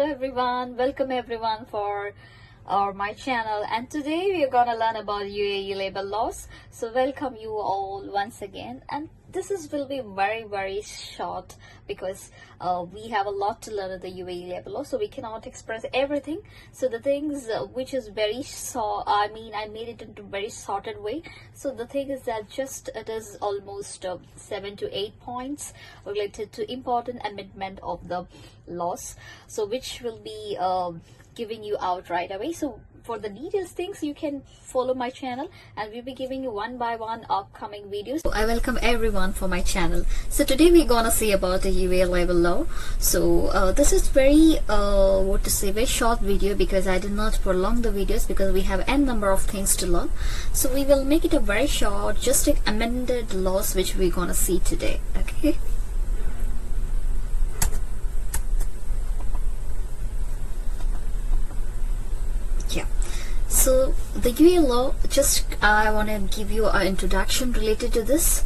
everyone, welcome everyone for my channel, and today we are gonna learn about UAE labor laws. So welcome you all once again, and will be very short because we have a lot to learn of the UAE labor law, so we cannot express everything. So the things which is I made it into very sorted way. So the thing is that it is almost 7 to 8 points related to important amendment of the laws, so which will be giving you out right away. So for the details things, you can follow my channel and we'll be giving you one by one upcoming videos. So I welcome everyone for my channel. So today we're gonna see about the UAE labor law. So this is very very short video because I did not prolong the videos because we have n number of things to learn. So we will make it a very short, just amended laws which we're gonna see today. Okay. So the UAE law, I want to give you an introduction related to this.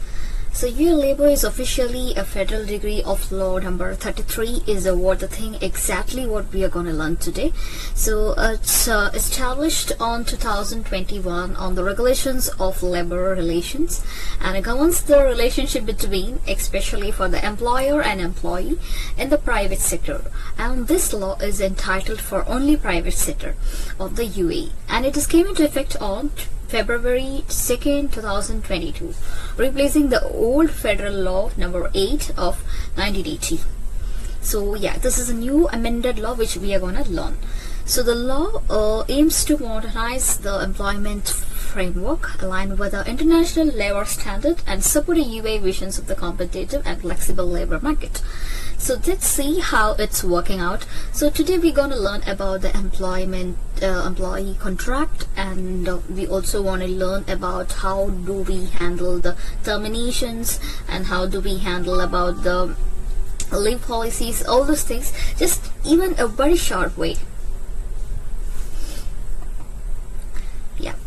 So UAE labor is officially a federal degree of law number 33 is exactly what we are going to learn today. So it's established on 2021 on the regulations of labor relations, and it governs the relationship between, especially for the employer and employee in the private sector. And this law is entitled for only private sector of the UAE, and it came into effect on February 2nd, 2022, replacing the old federal law number 8 of 1980. So yeah, this is a new amended law which we are going to learn. So the law aims to modernize the employment framework aligned with the international labor standard and support the UAE visions of the competitive and flexible labor market. So let's see how it's working out. So today we're going to learn about the employee contract, and we also want to learn about how do we handle the terminations and how do we handle about the leave policies, all those things, just even a very short way.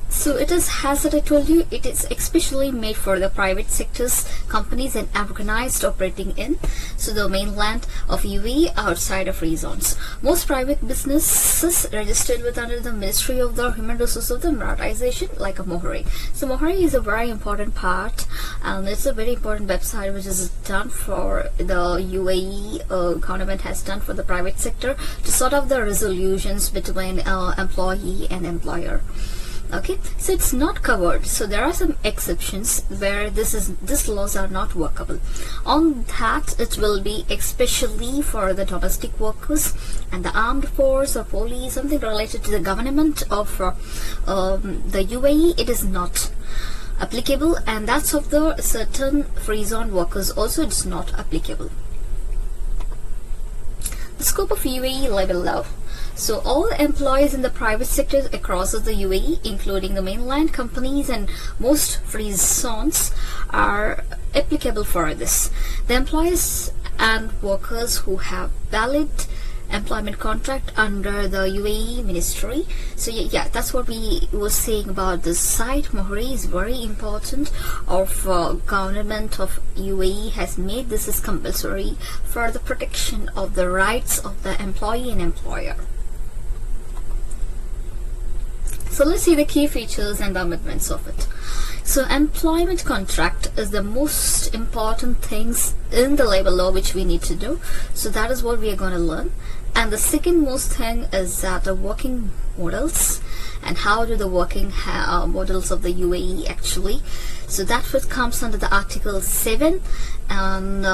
So it is, as I told you, it is especially made for the private sectors, companies and organized operating in the mainland of UAE outside of free zones. Most private businesses registered with under the Ministry of the Human Resources of the Maritization, like a Mohari. So Mohari is a very important part, and it's a very important website which is done for the UAE government has done for the private sector to sort of the resolutions between employee and employer. Okay, so it's not covered. So there are some exceptions where these laws are not workable. On that, it will be especially for the domestic workers and the armed force or police, something related to the government of the UAE. It is not applicable, and that's of the certain free zone workers also it's not applicable. The scope of UAE labor law. So all employees in the private sector across the UAE, including the mainland companies and most free zones, are applicable for this. The employees and workers who have valid employment contract under the UAE ministry. So yeah, that's what we were saying about this site. Mohari is very important of government of UAE has made this is compulsory for the protection of the rights of the employee and employer. So let's see the key features and the amendments of it. So employment contract is the most important things in the labor law which we need to do. So that is what we are going to learn. And the second most thing is that the working models and how do the working models of the UAE actually. So that comes under the Article 7, and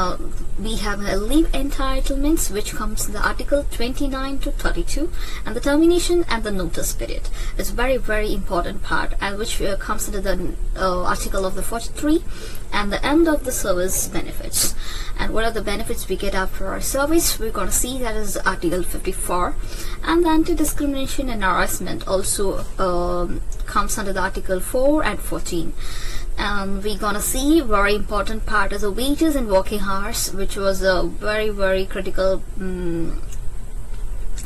we have a leave entitlements which comes in the Article 29 to 32, and the termination and the notice period is very important part, and which comes under the article of the 43, and the end of the service benefits. And what are the benefits we get after our service? We're going to see that is Article 54, and the anti-discrimination and harassment also comes under the Article 4 and 14. We're gonna see very important part is the wages and working hours, which was a very critical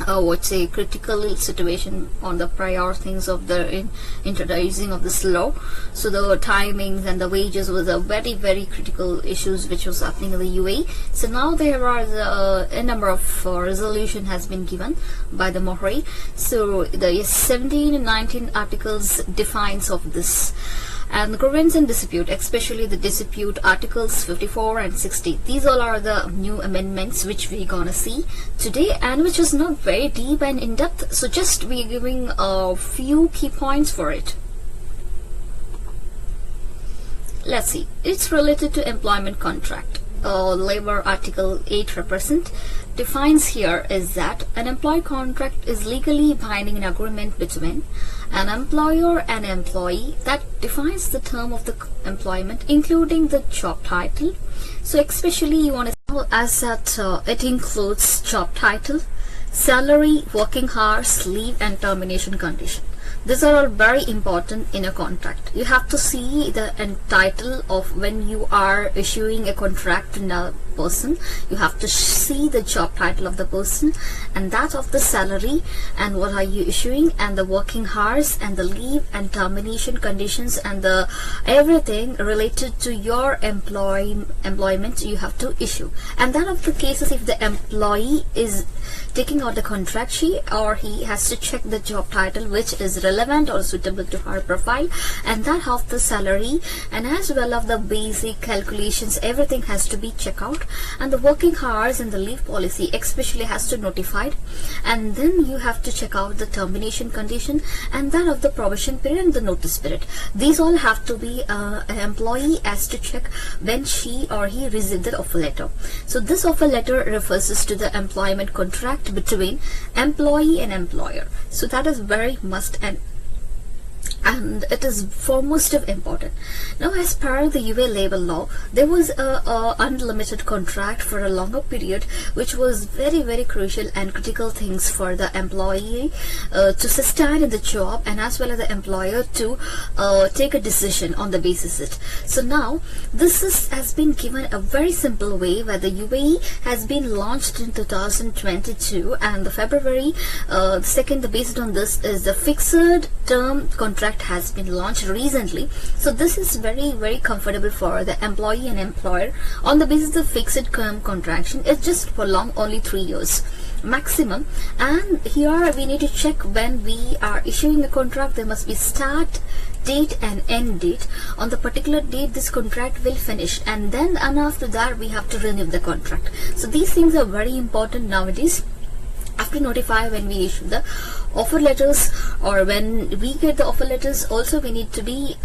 what's a critical situation on the prior things of the introducing of this law. So the timings and the wages was a very critical issues which was happening in the UAE. So now there are a number of resolution has been given by the Mohri. So the 17 and 19 articles defines of this. And the grievance and dispute, especially the dispute articles 54 and 60, these all are the new amendments which we're gonna see today, and which is not very deep and in-depth, so just we're giving a few key points for it. Let's see. It's related to employment contract. Labor article 8 represent defines here is that an employee contract is legally binding an agreement between an employer and employee that defines the term of the employment, including the job title. So especially you want to as that it includes job title, salary, working hours, leave and termination condition. These are all very important in a contract. You have to see the title of when you are issuing a contract to a person. You have to see the job title of the person and that of the salary and what are you issuing and the working hours and the leave and termination conditions and the everything related to your employment you have to issue. And that of the cases if the employee is taking out the contract, she or he has to check the job title which is relevant or suitable to her profile, and that of the salary and as well of the basic calculations, everything has to be checked out, and the working hours and the leave policy especially has to notified, and then you have to check out the termination condition and that of the probation period and the notice period. These all have to be an employee has to check when she or he received the offer letter. So this offer letter refers to the employment contract between employee and employer. So that is very must and it is foremost of important. Now as per the UAE labor law, there was a unlimited contract for a longer period, which was very crucial and critical things for the employee to sustain in the job and as well as the employer to take a decision on the basis of it. So now this has been given a very simple way where the UAE has been launched in 2022 and the February 2nd, based on this is the fixed term contract has been launched recently. So this is very comfortable for the employee and employer on the basis of fixed term contraction. It's just for long, only 3 years maximum, and here we need to check when we are issuing a contract. There must be start date and end date. On the particular date this contract will finish, and then and after that we have to renew the contract. So these things are very important nowadays. Have to notify when we issue the offer letters or when we get the offer letters. Also we need to be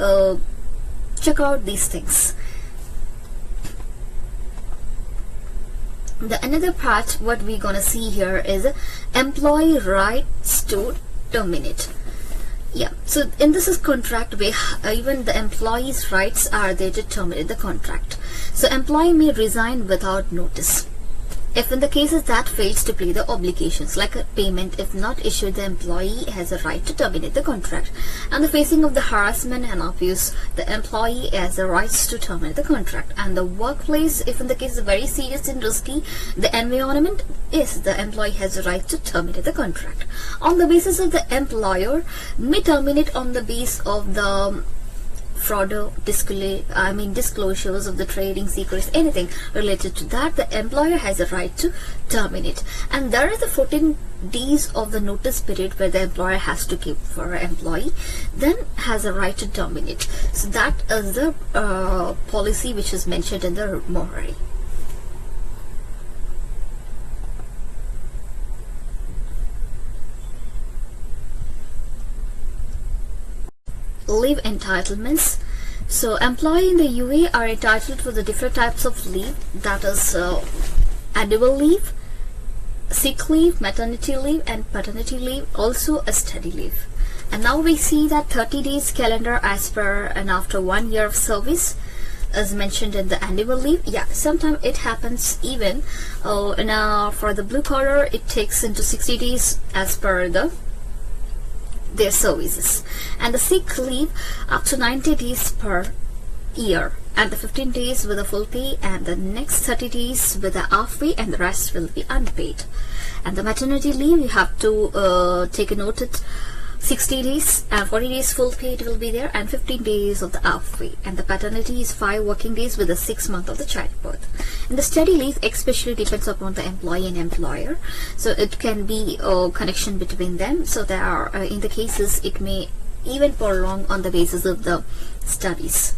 check out these things. The another part what we're gonna see here is employee rights to terminate. Yeah, so in this is contract where even the employee's rights are there to terminate the contract. So employee may resign without notice if in the cases that fails to pay the obligations like a payment if not issued, the employee has a right to terminate the contract. And the facing of the harassment and abuse, the employee has the rights to terminate the contract. And the workplace, if in the case is very serious and risky, the environment is the employee has a right to terminate the contract. On the basis of the employer may terminate on the basis of the fraud or disclosures of the trading secrets, anything related to that, the employer has a right to terminate. And there is the 14 days of the notice period where the employer has to keep for an employee, then has a right to terminate. So that is the policy which is mentioned in the Mohri. Leave entitlements. So employee in the UAE are entitled for the different types of leave, that is annual leave, sick leave, maternity leave and paternity leave, also a study leave. And now we see that 30 days calendar as per and after 1 year of service as mentioned in the annual leave. Yeah, sometimes it happens even for the blue collar it takes into 60 days as per their services. And the sick leave up to 90 days per year and the 15 days with a full pay, and the next 30 days with a half pay, and the rest will be unpaid. And the maternity leave, you have to take a note at 60 days and 40 days full pay it will be there, and 15 days of the half pay. And the paternity is 5 working days with a 6 month of the childbirth. And the study leave especially depends upon the employee and employer, so it can be a connection between them. So there are in the cases it may even prolong on the basis of the studies.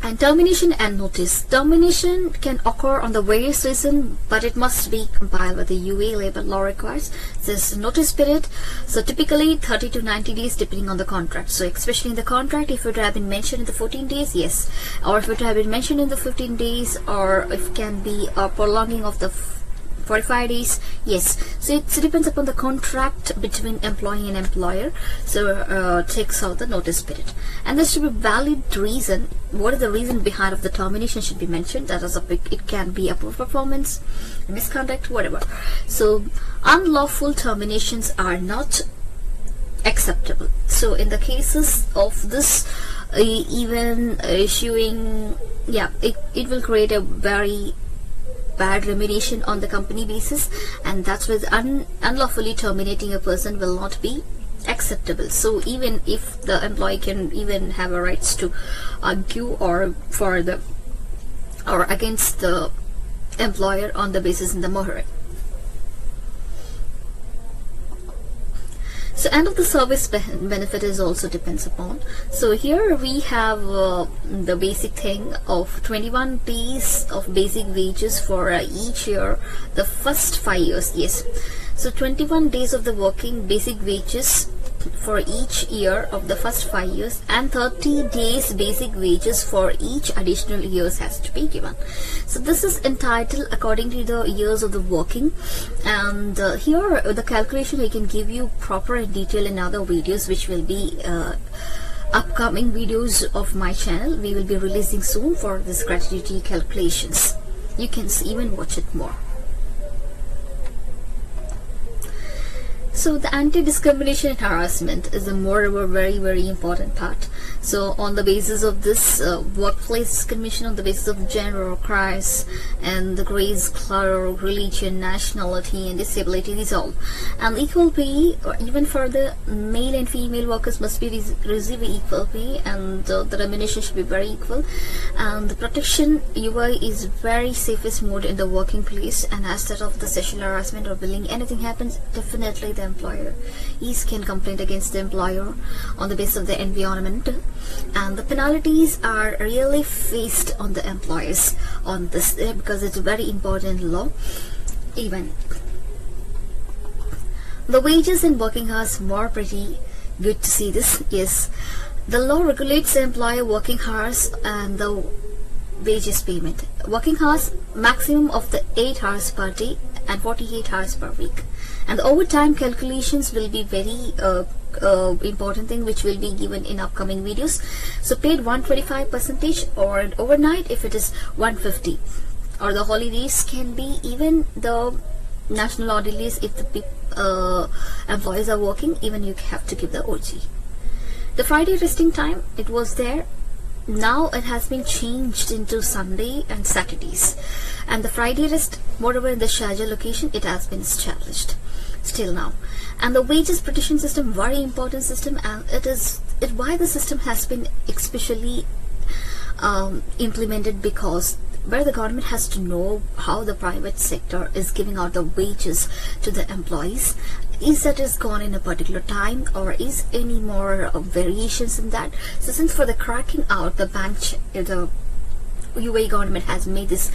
And termination and notice. Termination can occur on the various reasons, but it must be compiled with the UAE labor law requires. This notice period, so typically 30 to 90 days depending on the contract. So especially in the contract, if it have been mentioned in the 14 days, yes, or if it have been mentioned in the 15 days, or if it can be a prolonging of the 45 days, yes. So it depends upon the contract between employee and employer, so takes out the notice period. And there should be valid reason. What is the reason behind of the termination should be mentioned. That is it can be a poor performance, misconduct, whatever. So unlawful terminations are not acceptable. So in the cases of this, even issuing, yeah, it will create a very bad remuneration on the company basis, and that's with unlawfully terminating a person will not be acceptable. So even if the employee can even have a rights to argue or for the or against the employer on the basis in the Mohre. So end of the service benefit is also depends upon. So here we have the basic thing of 21 days of basic wages for each year, the first 5 years, yes. So 21 days of the working basic wages for each year of the first 5 years, and 30 days basic wages for each additional years has to be given. So this is entitled according to the years of the working, and here the calculation I can give you proper and detail in other videos, which will be upcoming videos of my channel. We will be releasing soon for this gratuity calculations. You can even watch it more. So the anti-discrimination and harassment is a moreover very important part. So on the basis of this workplace discrimination on the basis of gender or class and the race, color, religion, nationality and disability, these all. And equal pay, or even for the male and female workers, must be receive equal pay, and the remuneration should be very equal. And the protection UAE is very safest mode in the working place, and as that of the sexual harassment or bullying, anything happens, definitely the employer can complain against the employer on the basis of the environment, and the penalties are really faced on the employers on this because it's a very important law. Even the wages and working hours, more pretty good to see this. Yes, the law regulates the employer working hours and the wages payment. Working hours maximum of the 8 hours per day and 48 hours per week, and the overtime calculations will be very important thing, which will be given in upcoming videos. So paid 125% or overnight if it is 150, or the holidays can be even the national holidays if the employees are working, even you have to give the OT. The Friday resting time, it was there. Now it has been changed into Sunday and Saturdays, and the Friday rest, moreover in the Sharjah location, it has been established still now. And the wages protection system, very important system, and why the system has been especially implemented, because where the government has to know how the private sector is giving out the wages to the employees. Is that is gone in a particular time, or is any more variations in that? So since for the cracking out, the UAE government has made this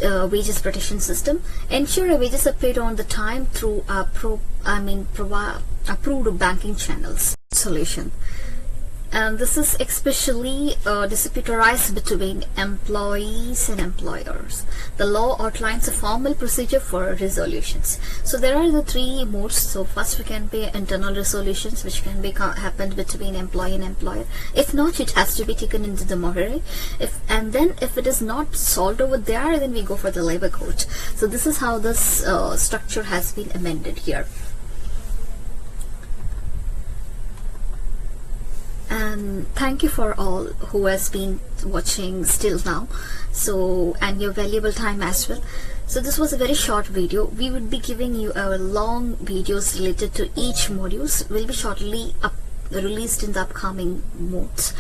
wages protection system. Ensure wages are paid on the time through approved banking channels solution. And this is especially dispute arise between employees and employers. The law outlines a formal procedure for resolutions. So there are the 3 modes. So first we can pay internal resolutions, which can be happened between employee and employer. If not, it has to be taken into the Mohre. And then if it is not solved over there, then we go for the labor court. So this is how this structure has been amended here. and thank you for all who has been watching still now, so, and your valuable time as well. So this was a very short video. We would be giving you long videos related to each modules will be shortly released in the upcoming modes.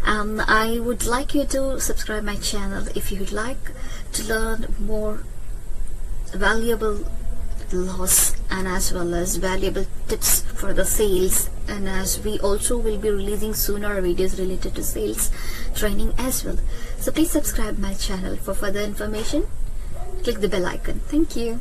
I would like you to subscribe my channel if you would like to learn more valuable laws and as well as valuable tips for the sales, and as we also will be releasing sooner videos related to sales training as well. So please subscribe my channel for further information. Click the bell icon. Thank you.